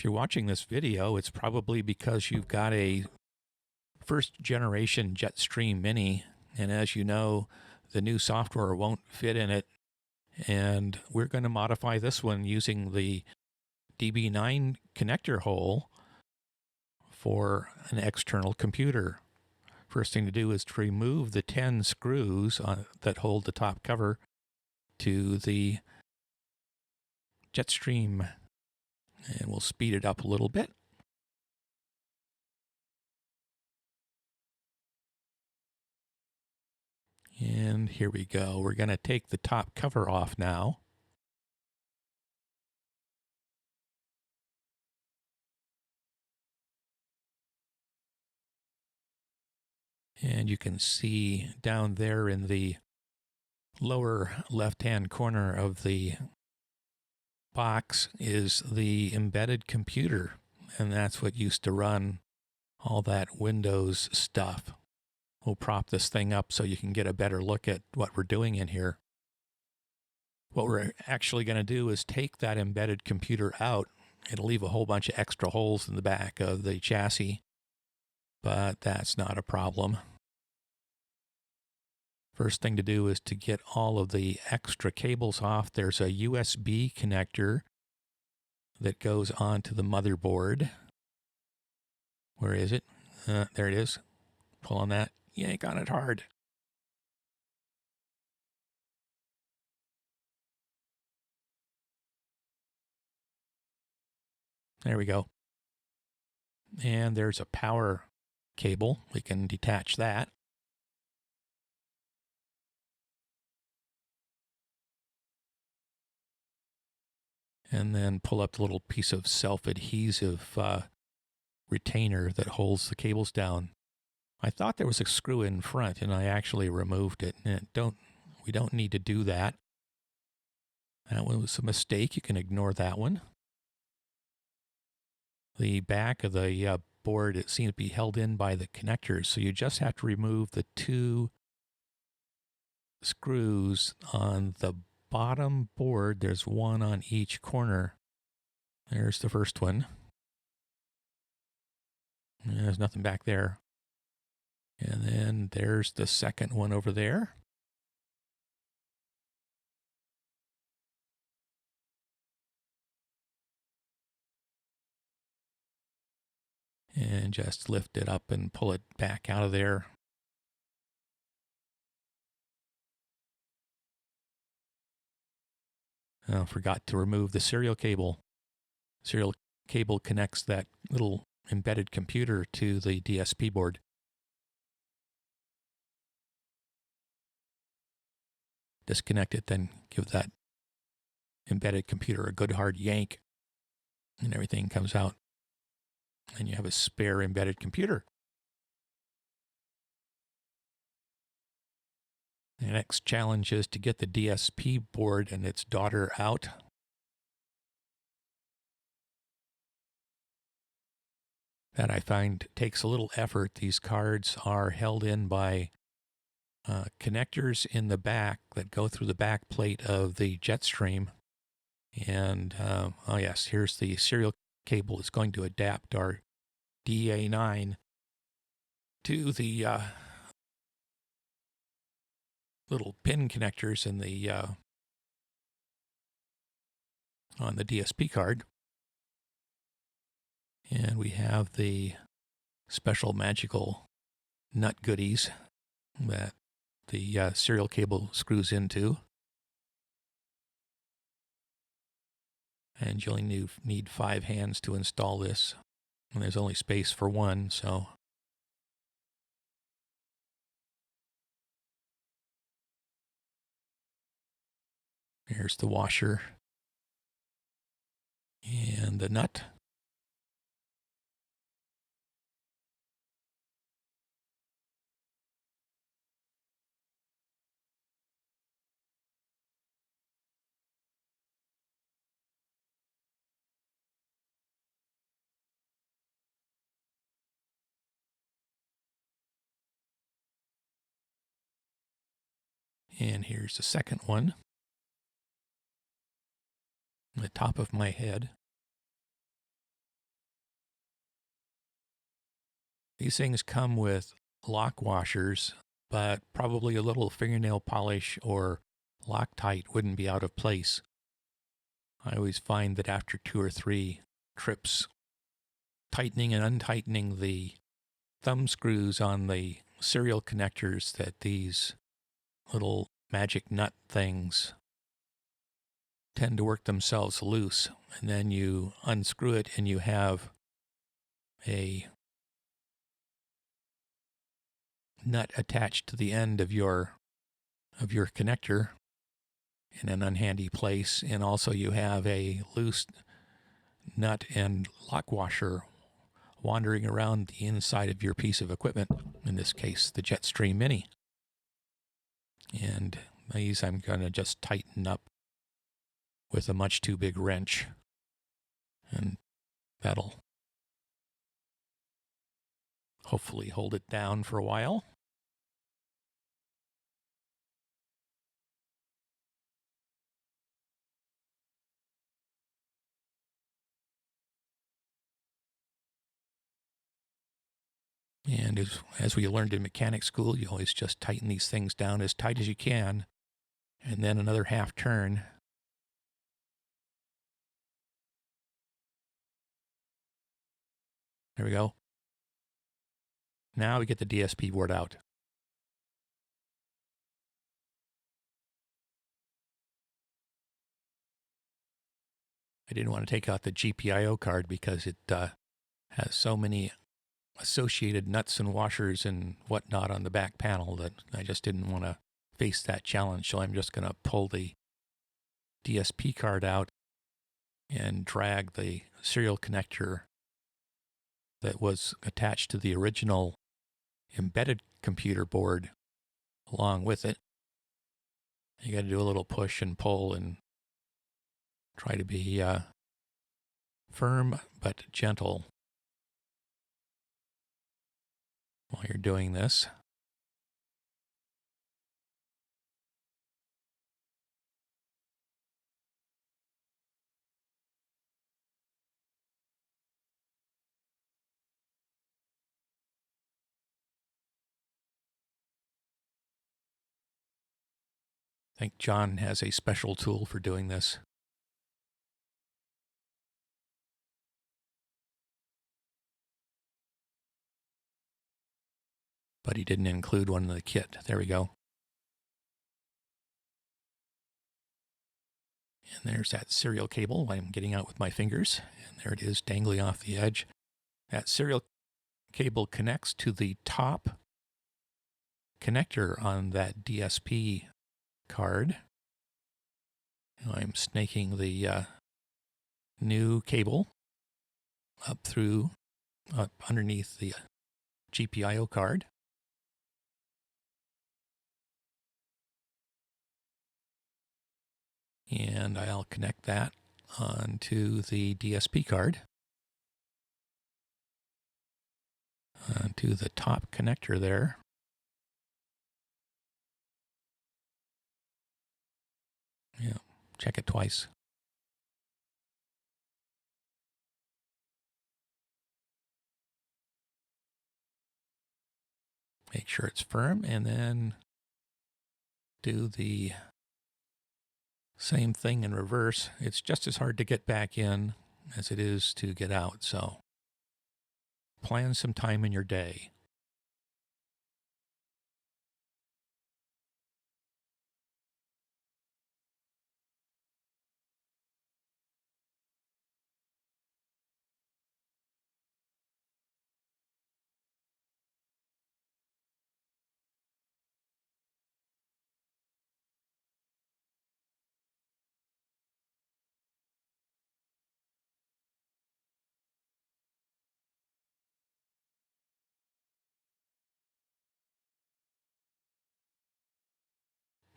If you're watching this video, it's probably because you've got a first generation JetStream Mini, and as you know, the new software won't fit in it, and we're going to modify this one using the DB9 connector hole for an external computer. First thing to do is to remove the 10 screws that hold the top cover to the JetStream, and we'll speed it up a little bit. And here we go. We're going to take the top cover off now. And you can see down there in the lower left-hand corner of the box is the embedded computer. And that's what used to run all that Windows stuff. We'll prop this thing up so you can get a better look at what we're doing in here. What we're actually going to do is take that embedded computer out. It'll leave a whole bunch of extra holes in the back of the chassis, but that's not a problem. First thing to do is to get all of the extra cables off. There's a USB connector that goes onto the motherboard. Where is it? There it is. Pull on that. Yank on it hard. There we go. And there's a power cable. We can detach that. And then pull up the little piece of self-adhesive retainer that holds the cables down. I thought there was a screw in front, and I actually removed it. And we don't need to do that. That one was a mistake. You can ignore that one. The back of the board, it seems to be held in by the connectors, so you just have to remove the two screws on the bottom board. There's one on each corner. There's the first one. And there's nothing back there. And then there's the second one over there. And just lift it up and pull it back out of there. Oh, forgot to remove the serial cable. Serial cable connects that little embedded computer to the DSP board. Disconnect it, then give that embedded computer a good hard yank, and everything comes out. And you have a spare embedded computer. The next challenge is to get the DSP board and its daughter out. That I find takes a little effort. These cards are held in by connectors in the back that go through the back plate of the JetStream. And, oh yes, here's the serial cable that's going to adapt our DA9 to the little pin connectors in the on the DSP card. And we have the special magical nut goodies that the serial cable screws into. And you only need 5 hands to install this. And there's only space for one, so. Here's the washer. And the nut. And here's the second one. On the top of my head. These things come with lock washers, but probably a little fingernail polish or Loctite wouldn't be out of place. I always find that after 2 or 3 trips, tightening and untightening the thumb screws on the serial connectors, that these little magic nut things tend to work themselves loose. And then you unscrew it and you have a nut attached to the end of your connector in an unhandy place, and also you have a loose nut and lock washer wandering around the inside of your piece of equipment, in this case the JetStream Mini. And these I'm going to just tighten up with a much too big wrench, and that'll hopefully hold it down for a while. And as we learned in mechanic school, you always just tighten these things down as tight as you can, and then another half turn. There we go. Now we get the DSP board out. I didn't want to take out the GPIO card because it has so many associated nuts and washers and whatnot on the back panel that I just didn't want to face that challenge. So I'm just going to pull the DSP card out and drag the serial connector that was attached to the original embedded computer board along with it. You got to do a little push and pull and try to be firm but gentle while you're doing this. I think John has a special tool for doing this. But he didn't include one in the kit. There we go. And there's that serial cable I'm getting out with my fingers. And there it is, dangling off the edge. That serial cable connects to the top connector on that DSP card. I'm snaking the new cable up underneath the GPIO card. And I'll connect that onto the DSP card, onto the top connector there. Yeah, check it twice. Make sure it's firm, and then do the same thing in reverse. It's just as hard to get back in as it is to get out, so plan some time in your day.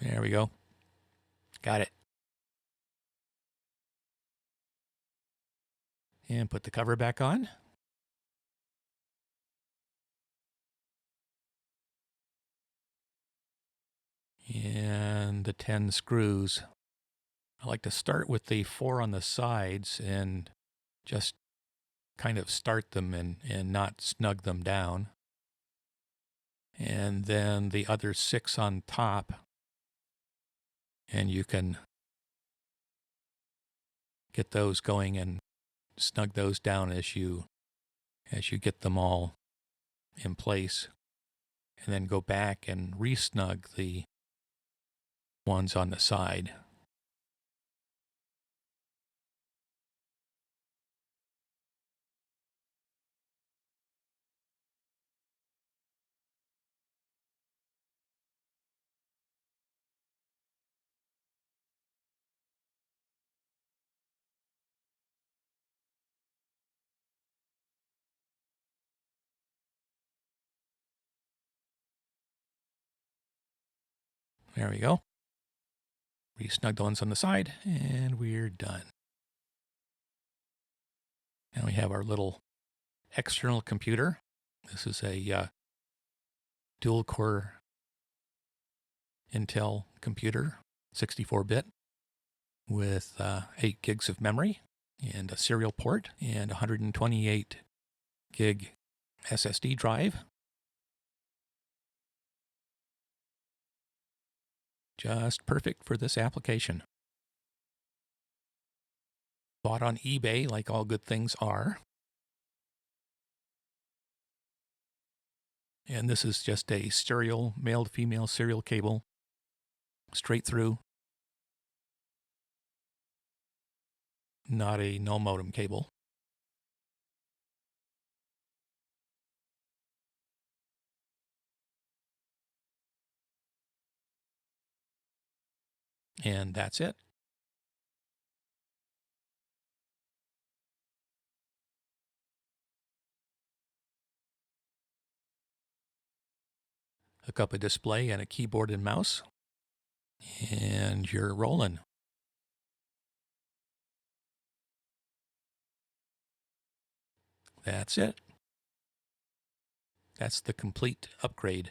There we go. Got it. And put the cover back on. And the 10 screws. I like to start with the 4 on the sides and just kind of start them and not snug them down. And then the other 6 on top, and you can get those going and snug those down as you get them all in place, and then go back and re-snug the ones on the side. There we go. Re-snug the ones on the side, and we're done. Now we have our little external computer. This is a dual-core Intel computer, 64-bit, with 8 gigs of memory and a serial port and 128 gig SSD drive. Just perfect for this application. Bought on eBay, like all good things are. And this is just a serial, male to female serial cable, straight through. Not a no modem cable. And that's it. Hook up a display and a keyboard and mouse, and you're rolling. That's it. That's the complete upgrade.